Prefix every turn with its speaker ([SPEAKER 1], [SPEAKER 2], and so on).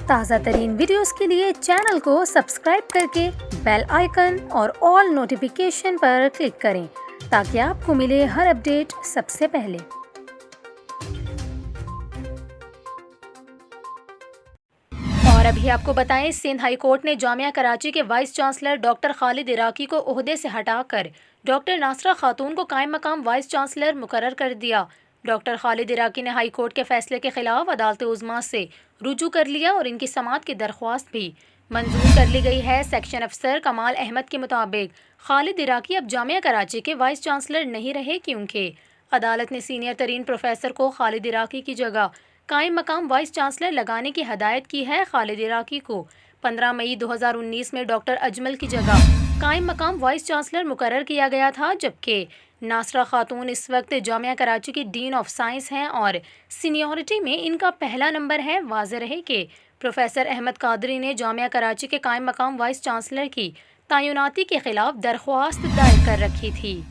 [SPEAKER 1] تازہ ترین ویڈیوز کے لیے چینل کو سبسکرائب کر کے بیل آئیکن اور آل نوٹیفیکیشن پر کلک کریں تاکہ آپ کو ملے ہر اپڈیٹ سب سے پہلے۔ اور ابھی آپ کو بتائیں، سندھ ہائی کورٹ نے جامعہ کراچی کے وائس چانسلر ڈاکٹر خالد عراقی کو عہدے سے ہٹا کر ڈاکٹر ناصرہ خاتون کو قائم مقام وائس چانسلر مقرر کر دیا۔ ڈاکٹر خالد عراقی نے ہائی کورٹ کے فیصلے کے خلاف عدالت عظمیٰ سے رجوع کر لیا اور ان کی سماعت کی درخواست بھی منظور کر لی گئی ہے۔ سیکشن افسر کمال احمد کے مطابق خالد عراقی اب جامعہ کراچی کے وائس چانسلر نہیں رہے، کیونکہ عدالت نے سینئر ترین پروفیسر کو خالد عراقی کی جگہ قائم مقام وائس چانسلر لگانے کی ہدایت کی ہے۔ خالد عراقی کو 15 مئی 2019 میں ڈاکٹر اجمل کی جگہ قائم مقام وائس چانسلر مقرر کیا گیا تھا، جبکہ ناصرہ خاتون اس وقت جامعہ کراچی کی ڈین آف سائنس ہیں اور سینیورٹی میں ان کا پہلا نمبر ہے۔ واضح رہے کہ پروفیسر احمد قادری نے جامعہ کراچی کے قائم مقام وائس چانسلر کی تعیناتی کے خلاف درخواست دائر کر رکھی تھی۔